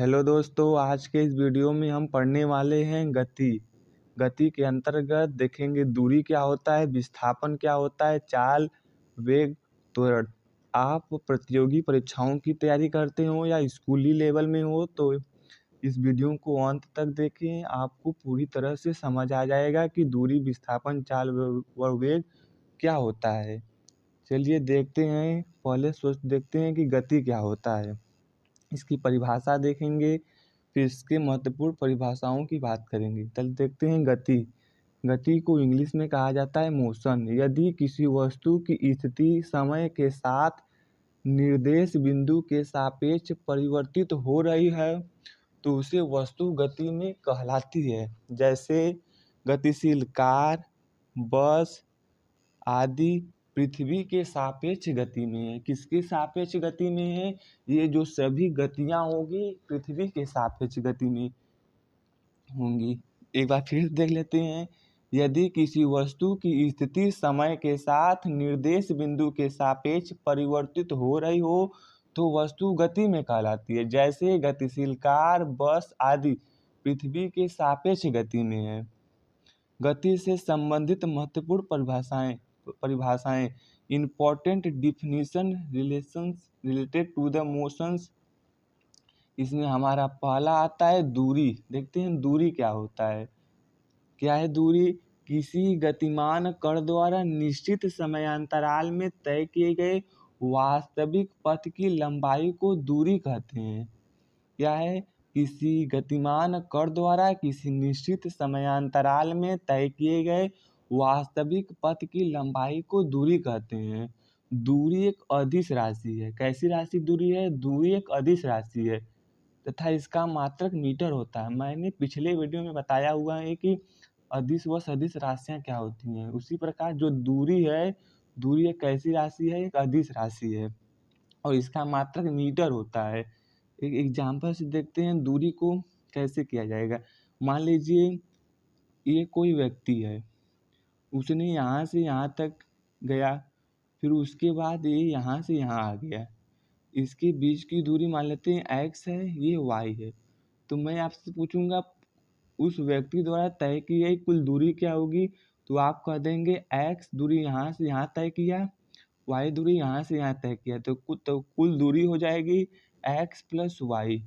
Hello दोस्तों, आज के इस वीडियो में हम पढ़ने वाले हैं गति। गति के अंतर्गत देखेंगे दूरी क्या होता है, विस्थापन क्या होता है, चाल, वेग, त्वरण। आप प्रतियोगी परीक्षाओं की तैयारी करते हो या स्कूली लेवल में हो तो इस वीडियो को अंत तक देखें। आपको पूरी तरह से समझ आ जाएगा कि दूरी, विस्थापन, चाल व वेग क्या होता है। चलिए देखते हैं, पहले सोच देखते हैं कि गति क्या होता है। इसकी परिभाषा देखेंगे, फिर इसके महत्वपूर्ण परिभाषाओं की बात करेंगे। चल देखते हैं गति। गति को इंग्लिश में कहा जाता है मोशन। यदि किसी वस्तु की स्थिति समय के साथ निर्देश बिंदु के सापेक्ष परिवर्तित हो रही है तो उसे वस्तु गति में कहलाती है। जैसे गतिशील कार, बस आदि पृथ्वी के सापेक्ष गति में है। किसके सापेक्ष गति में है? ये जो सभी गतियां होगी पृथ्वी के सापेक्ष गति में होंगी। एक बार फिर देख लेते हैं। यदि किसी वस्तु की स्थिति समय के साथ निर्देश बिंदु के सापेक्ष परिवर्तित हो रही हो तो वस्तु गति में कहलाती है। जैसे गतिशील कार, बस आदि पृथ्वी के सापेक्ष गति में है। गति से संबंधित महत्वपूर्ण परिभाषाएं important definition relations related to the motions. इसमें हमारा पहला आता है दूरी। देखते हैं दूरी क्या होता है। क्या है दूरी? किसी गतिमान कण द्वारा निश्चित समयांतराल में तय किए गए वास्तविक पथ की लंबाई को दूरी कहते हैं। क्या है? किसी गतिमान कण द्वारा किसी निश्चित समयांतराल में तय किए गए वास्तविक पथ की लंबाई को दूरी कहते हैं। दूरी एक अदिश राशि है। कैसी राशि दूरी है? दूरी एक अदिश राशि है तथा इसका मात्रक मीटर होता है। मैंने पिछले वीडियो में बताया हुआ है कि अदिश व सदिश राशियाँ क्या होती हैं। उसी प्रकार जो दूरी है, दूरी एक कैसी राशि है? एक अदिश राशि है और इसका मात्रक मीटर होता है। एक एग्जाम्पल से देखते हैं दूरी को कैसे किया जाएगा। मान लीजिए ये कोई व्यक्ति है, उसने यहाँ से यहाँ तक गया, फिर उसके बाद ये यहाँ से यहाँ आ गया। इसके बीच की दूरी मान लेते हैं x है, ये y है। तो मैं आपसे पूछूंगा उस व्यक्ति द्वारा तय की गई कुल दूरी क्या होगी? तो आप कह देंगे x दूरी यहाँ से यहाँ तय किया, y दूरी यहाँ से यहाँ तय किया। तो कुल दूरी हो जाएगी x प्लस वाई।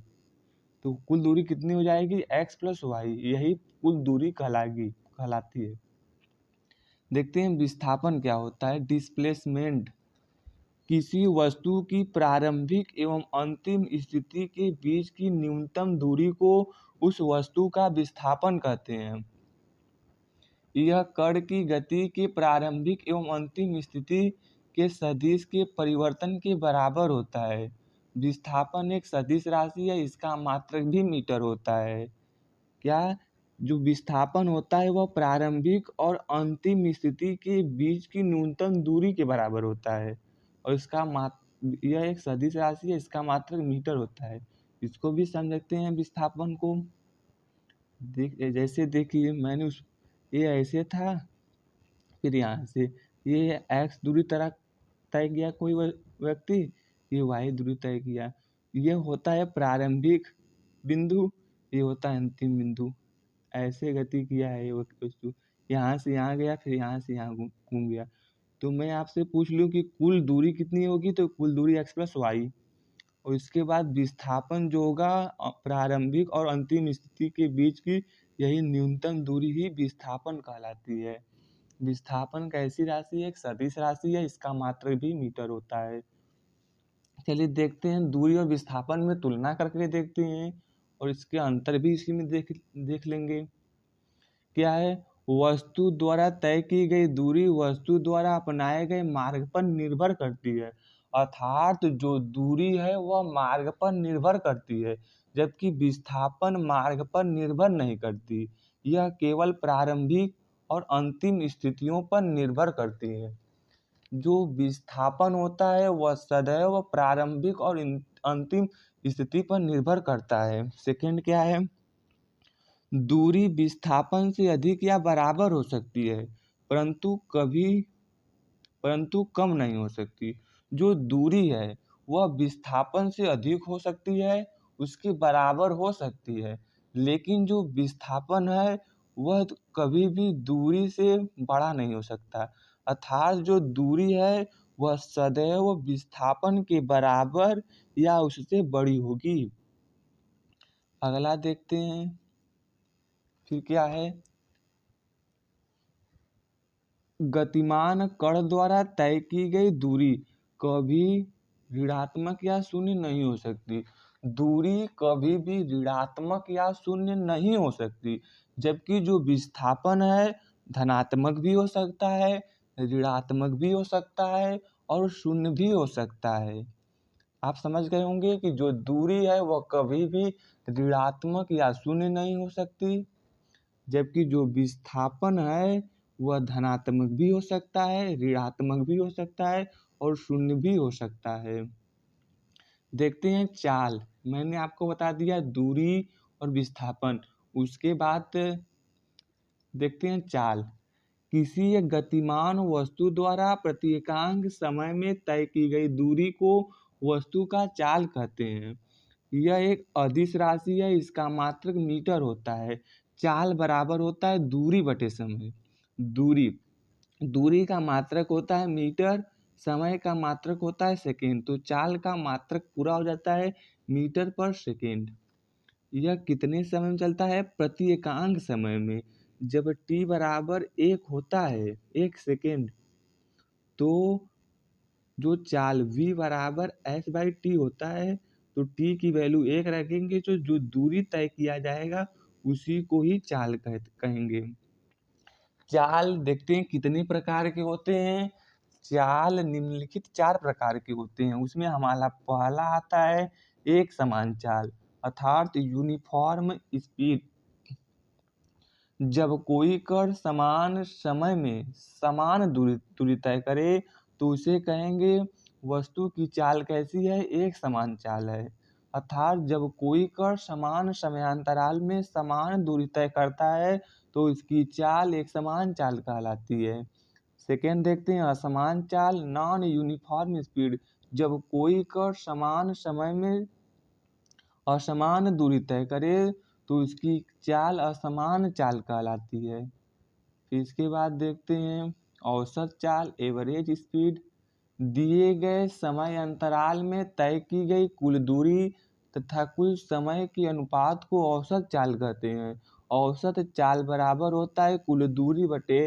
तो कुल दूरी कितनी हो जाएगी? x plus y. यही कुल दूरी कहलाती है। देखते हैं विस्थापन क्या होता है। डिस्प्लेसमेंट किसी वस्तु की प्रारंभिक एवं अंतिम स्थिति के बीच की न्यूनतम दूरी को उस वस्तु का विस्थापन कहते हैं। यह कण की गति के प्रारंभिक एवं अंतिम स्थिति के सदिश के परिवर्तन के बराबर होता है। विस्थापन एक सदिश राशि है, इसका मात्रक भी मीटर होता है। क्या? जो विस्थापन होता है वह प्रारंभिक और अंतिम स्थिति के बीच की न्यूनतम दूरी के बराबर होता है और यह एक सदिश राशि है, इसका मात्रक मीटर होता है। इसको भी समझते हैं विस्थापन को। जैसे देखिए मैंने ये ऐसे था, फिर यहाँ से ये x दूरी तय किया कोई व्यक्ति, ये y दूरी तय किया। ये होता है प्रारंभिक बिंदु, ये होता है अंतिम बिंदु। ऐसे गति किया है ये वस्तु, यहाँ से यहाँ गया, फिर यहाँ से यहाँ घूम गया। तो मैं आपसे पूछ लूँ कि कुल दूरी कितनी होगी? तो कुल दूरी x प्लस वाई। और इसके बाद विस्थापन जो होगा प्रारंभिक और अंतिम स्थिति के बीच की, यही न्यूनतम दूरी ही विस्थापन कहलाती है। विस्थापन कैसी राशि है? एक सदिश राशि है, इसका मात्रक भी मीटर होता है। चलिए देखते हैं दूरी और विस्थापन में तुलना करके देखते हैं और इसके अंतर भी इसी में देख लेंगे। क्या है? वस्तु द्वारा तय की गई दूरी वस्तु द्वारा अपनाए गए मार्ग पर निर्भर करती है। अर्थात जो दूरी है वह मार्ग पर निर्भर करती है, जबकि विस्थापन मार्ग पर निर्भर नहीं करती। यह केवल प्रारंभिक और अंतिम स्थितियों पर निर्भर करती है। जो विस्थापन होता है वह सदैव प्रारंभिक और अंतिम स्थिति पर निर्भर करता है। सेकंड क्या है? दूरी विस्थापन से अधिक या बराबर हो सकती है, परंतु कम नहीं हो सकती। जो दूरी है वह विस्थापन से अधिक हो सकती है, उसके बराबर हो सकती है, लेकिन जो विस्थापन है वह कभी भी दूरी से बड़ा नहीं हो सकता। अर्थात जो दूरी है वह सदैव विस्थापन के बराबर या उससे बड़ी होगी। अगला देखते हैं फिर क्या है। गतिमान कण द्वारा तय की गई दूरी कभी ऋणात्मक या शून्य नहीं हो सकती। दूरी कभी भी ऋणात्मक या शून्य नहीं हो सकती, जबकि जो विस्थापन है धनात्मक भी हो सकता है, ऋणात्मक भी हो सकता है और शून्य भी हो सकता है। आप समझ गए होंगे कि जो दूरी है वह कभी भी ऋणात्मक या शून्य नहीं हो सकती, जबकि जो विस्थापन है वह धनात्मक भी हो सकता है, ऋणात्मक भी हो सकता है और शून्य भी हो सकता है। देखते हैं चाल। मैंने आपको बता दिया दूरी और विस्थापन। उसके बाद देखते हैं चाल। किसी एक गतिमान वस्तु द्वारा प्रत्येकांक समय में तय की गई दूरी को वस्तु का चाल कहते हैं। यह एक अदिश राशि है, इसका मात्रक मीटर होता है। चाल बराबर होता है दूरी बटे समय। दूरी का मात्रक होता है मीटर, समय का मात्रक होता है सेकेंड। तो चाल का मात्रक पूरा हो जाता है मीटर पर सेकेंड। यह कितने समय में चलता है? प्रति एकांक समय में। जब t बराबर 1 होता है, 1 सेकेंड, तो जो चाल v बराबर s/t होता है, तो t की वैल्यू 1 रखेंगे, तो जो दूरी तय किया जाएगा उसी को ही चाल कहेंगे। चाल देखते हैं कितने प्रकार के होते हैं। चाल निम्नलिखित 4 प्रकार के होते हैं। उसमें हमारा पहला आता है एक समान चाल, अर्थात यूनिफॉर्म स्पीड। जब कोई कण समान समय में समान दूरी तय करे तो उसे कहेंगे वस्तु की चाल कैसी है? एक समान चाल है। अर्थात जब कोई कण समान समयांतराल में समान दूरी तय करता है तो इसकी चाल एक समान चाल कहलाती है। सेकेंड देखते हैं असमान चाल, नॉन यूनिफॉर्म स्पीड। जब कोई कण समान समय में असमान दूरी तय करे तो इसकी चाल असमान चाल कहलाती है। फिर इसके बाद देखते हैं औसत चाल, एवरेज स्पीड। दिए गए समय अंतराल में तय की गई कुल दूरी तथा कुल समय के अनुपात को औसत चाल कहते हैं। औसत चाल बराबर होता है कुल दूरी बटे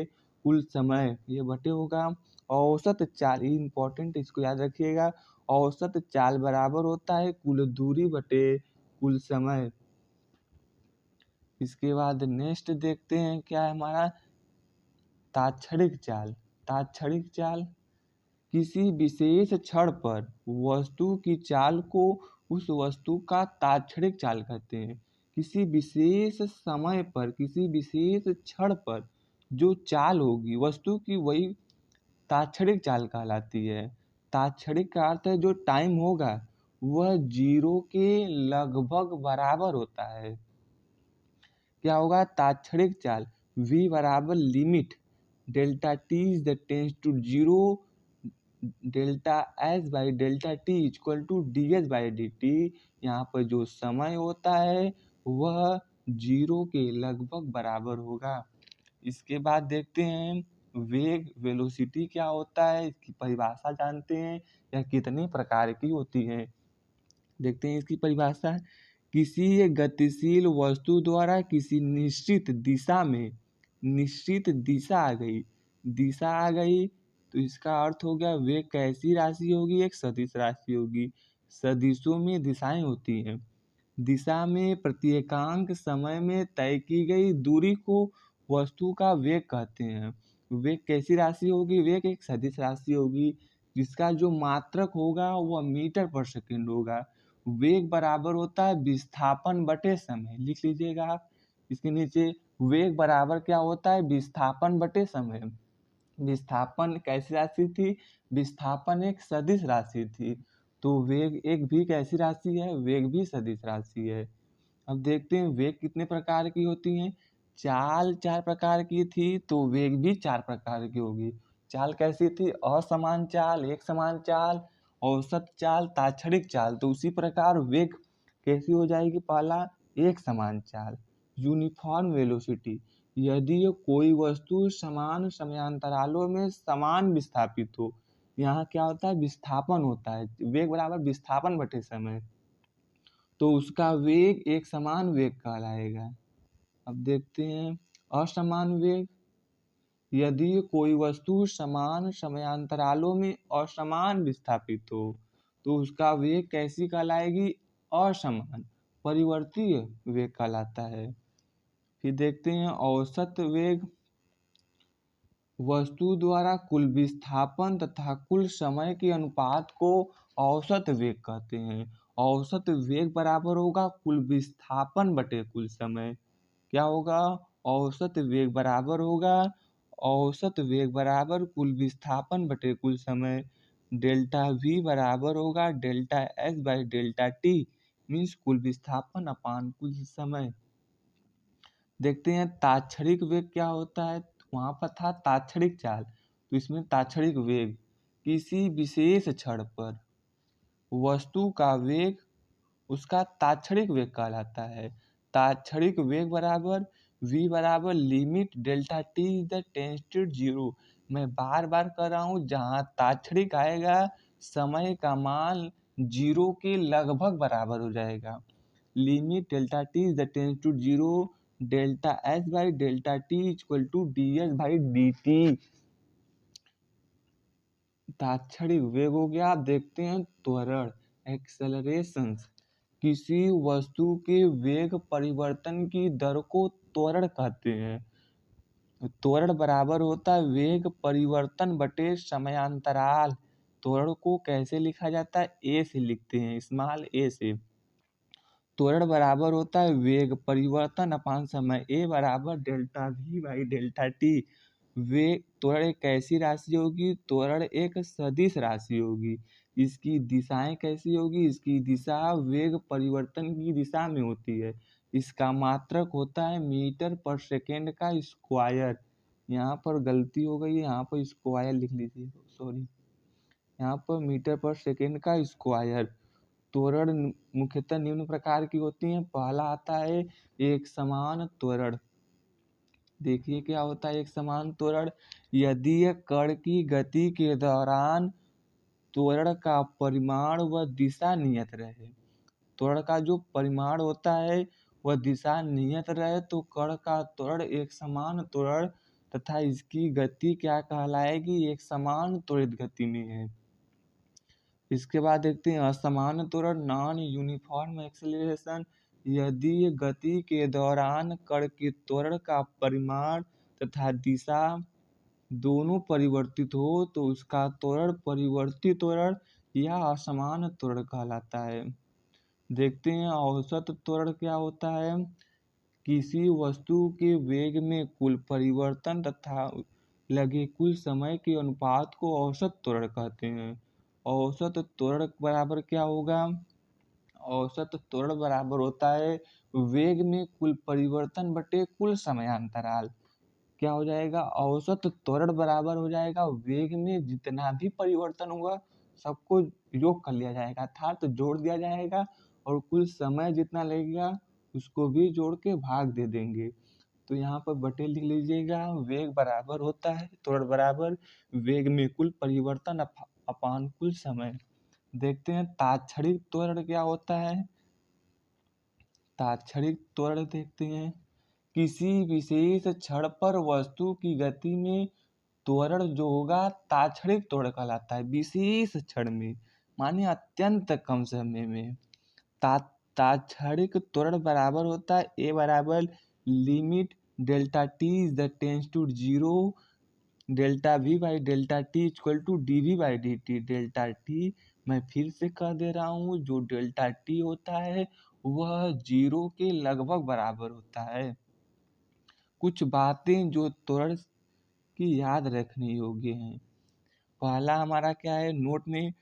कुल समय, ये बटे होगा। औसत चाल इम्पोर्टेंट, इसको याद रखिएगा। औसत चाल बराबर होता है कुल दूरी बटे कुल समय। इसके बाद नेक्स्ट देखते हैं क्या है हमारा तात्क्षणिक चाल। तात्क्षणिक चाल किसी विशेष क्षण पर वस्तु की चाल को उस वस्तु का तात्क्षणिक चाल कहते हैं। किसी विशेष समय पर, किसी विशेष क्षण पर जो चाल होगी वस्तु की, वही तात्क्षणिक चाल कहलाती है। तात्क्षणिक का अर्थ है जो टाइम होगा वह 0 के लगभग बराबर होता है। क्या होगा? तात्क्षणिक चाल v बराबर limit delta t tends to 0 delta s by delta t equal to ds/dt। यहाँ पर जो समय होता है वह 0 के लगभग बराबर होगा। इसके बाद देखते हैं वेग, वेलोसिटी क्या होता है, इसकी परिभाषा जानते हैं, यह कितने प्रकार की होती है। देखते हैं इसकी परिभाषा। किसी एक गतिशील वस्तु द्वारा किसी निश्चित दिशा में, निश्चित दिशा आ गई तो इसका अर्थ हो गया वेग कैसी राशि होगी? एक सदिश राशि होगी। सदिशों में दिशाएं होती हैं। दिशा में प्रत्येकांक समय में तय की गई दूरी को वस्तु का वेग कहते हैं। वेग कैसी राशि होगी? वेग एक सदिश राशि होगी जिसका जो मात्रक होगा वह मीटर पर सेकेंड होगा। वेग बराबर होता है विस्थापन बटे समय, लिख लीजिएगा आप इसके नीचे। वेग बराबर क्या होता है? विस्थापन बटे समय। विस्थापन कैसी राशि थी? विस्थापन एक सदिश राशि थी, तो वेग एक भी कैसी राशि है? वेग भी सदिश राशि है। अब देखते हैं वेग कितने प्रकार की होती हैं। चाल 4 प्रकार की थी तो वेग भी 4 प्रकार की होगी। चाल कैसी थी? असमान चाल, एक समान चाल, औसत चाल, तात्क्षणिक चाल। तो उसी प्रकार वेग कैसी हो जाएगी? पहला, एक समान चाल, यूनिफॉर्म वेलोसिटी, यदि कोई वस्तु समान समयांतरालों में समान विस्थापित हो। यहाँ क्या होता है? विस्थापन होता है, वेग बराबर विस्थापन बटे समय, तो उसका वेग एक समान वेग कहलाएगा। अब देखते हैं असमान वेग, यदि कोई वस्तु समान समयांतरालों में असमान विस्थापित हो तो उसका वेग कैसी कहलाएगी? असमान परिवर्तीय वेग कहलाता है। फिर देखते हैं औसत वेग, वस्तु द्वारा कुल विस्थापन तथा कुल समय के अनुपात को औसत वेग कहते हैं। औसत वेग बराबर होगा कुल विस्थापन बटे कुल समय। क्या होगा? औसत वेग बराबर होगा, औसत वेग बराबर कुल विस्थापन बटे कुल समय। डेल्टा वी बराबर होगा delta s by delta T, means कुल विस्थापन अपान कुल समय। देखते हैं ताक्षणिक वेग क्या होता है। वहां पर था ताक्षणिक चाल, तो इसमें ताक्षणिक वेग, किसी विशेष क्षण पर वस्तु का वेग उसका ताक्षणिक वेग कहलाता है। ताक्षणिक वेग बराबर v बराबर limit delta t is the tends to 0। मैं बार बार कर रहा हूँ, जहाँ ताक्षणिक आएगा समय का मान 0 के लगभग बराबर हो जाएगा। Limit delta t is the tends to 0 delta s by delta t equal to d s by d t. ताक्षणिक वेग हो गया। आप देखते हैं त्वरण, एक्सेलरेशन, किसी वस्तु के वेग परिवर्तन की दर को त्वरण कहते हैं। त्वरण बराबर होता है वेग परिवर्तन बटे समयांतराल। त्वरण को कैसे लिखा जाता है? ए से लिखते हैं, स्मॉल ए से। त्वरण बराबर होता है वेग परिवर्तन अपान समय, ए बराबर delta v by delta T. वेग त्वरण एक कैसी राशि होगी? त्वरण एक सदिश राशि होगी। इसकी दिशाएं कैसी होगी? इसकी दिशा वेग परिवर्तन की दिशा में होती है। इसका मात्रक होता है मीटर पर सेकेंड का स्क्वायर। यहाँ पर गलती हो गई है, यहाँ पर स्क्वायर लिख लीजिए, सॉरी, यहाँ पर मीटर पर सेकेंड का स्क्वायर। त्वरण मुख्यतः निम्न प्रकार की होती हैं। पहला आता है एक समान त्वरण। देखिए क्या होता है एक समान त्वरण। यदि कण की गति के दौरान त्वरण का परिमाण व दिशा नियत रहे, त्वरण का जो परिमाण होता है वह दिशा नियत रहे, तो कण का त्वरण एक समान त्वरण तथा इसकी गति क्या कहलाएगी? एक समान त्वरित गति में है। इसके बाद देखते हैं असमान त्वरण, नॉन यूनिफॉर्म एक्सेलरेशन। यदि गति के दौरान कण के त्वरण का परिमाण तथा दिशा दोनों परिवर्तित हो तो उसका त्वरण परिवर्तित त्वरण या असमान त्वरण कहलाता है। देखते हैं औसत त्वरण क्या होता है। किसी वस्तु के वेग में कुल परिवर्तन तथा लगे कुल समय के अनुपात को औसत त्वरण कहते हैं। औसत त्वरण बराबर क्या होगा? औसत त्वरण बराबर होता है वेग में कुल परिवर्तन बटे कुल समयांतराल। क्या हो जाएगा? औसत त्वरण बराबर हो जाएगा वेग में जितना भी परिवर्तन होगा सबको योग कर लिया जाएगा, अर्थात जोड़ दिया जाएगा, और कुल समय जितना लगेगा उसको भी जोड़ के भाग दे देंगे। तो यहाँ पर बटे लिख लीजिएगा। वेग बराबर होता है त्वरण बराबर वेग में कुल परिवर्तन अपान कुल समय। देखते हैं ताक्षणिक त्वरण क्या होता है। ताक्षणिक त्वरण देखते हैं किसी विशेष क्षण पर वस्तु की गति में त्वरण जो होगा ताक्षणिक त्वरण कहलाता है। विशेष क्षण में माने अत्यंत कम समय में। ताक्षणिक त्वरण बराबर होता है ए बराबर limit delta t is the tends to 0 delta v by delta t equal to d v by d t. Delta t मैं फिर से कह दे रहा हूँ, जो डेल्टा टी होता है वह 0 के लगभग बराबर होता है। कुछ बातें जो त्वरण की याद रखने योग्य हैं। पहला हमारा क्या है नोट में,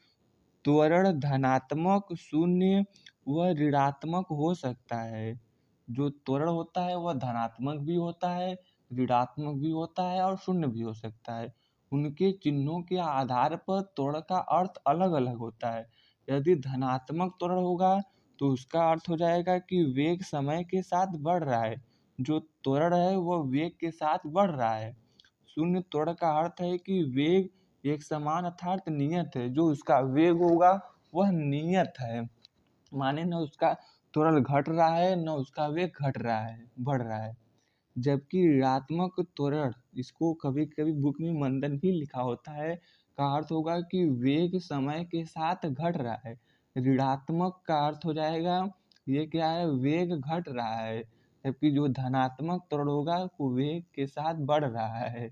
त्वरण धनात्मक, शून्य व ऋणात्मक हो सकता है। जो त्वरण होता है वह धनात्मक भी होता है, ऋणात्मक भी होता है और शून्य भी हो सकता है। उनके चिन्हों के आधार पर त्वरण का अर्थ अलग अलग होता है। यदि धनात्मक त्वरण होगा तो उसका अर्थ हो जाएगा कि वेग समय के साथ बढ़ रहा है। जो त्वरण है वो वेग के साथ बढ़ रहा है। शून्य त्वरण का अर्थ है कि वेग एक समान अर्थात नियत है। जो उसका वेग होगा वह नियत है, माने न उसका त्वरण घट रहा है न उसका वेग घट रहा है, बढ़ रहा है। जबकि ऋणात्मक त्वरण, इसको कभी कभी बुक में मंदन भी लिखा होता है, का अर्थ होगा कि वेग समय के साथ घट रहा है। ऋणात्मक का अर्थ हो जाएगा ये क्या है, वेग घट रहा है। जबकि जो धनात्मक त्वरण होगा वो वेग के साथ बढ़ रहा है।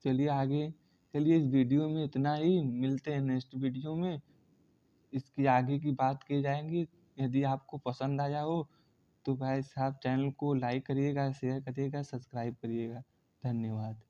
चलिए आगे, चलिए इस वीडियो में इतना ही, मिलते हैं नेक्स्ट वीडियो में। इसकी आगे की बात की जाएंगी। यदि आपको पसंद आया हो तो भाई साहब चैनल को लाइक करिएगा, शेयर करिएगा, सब्सक्राइब करिएगा। धन्यवाद।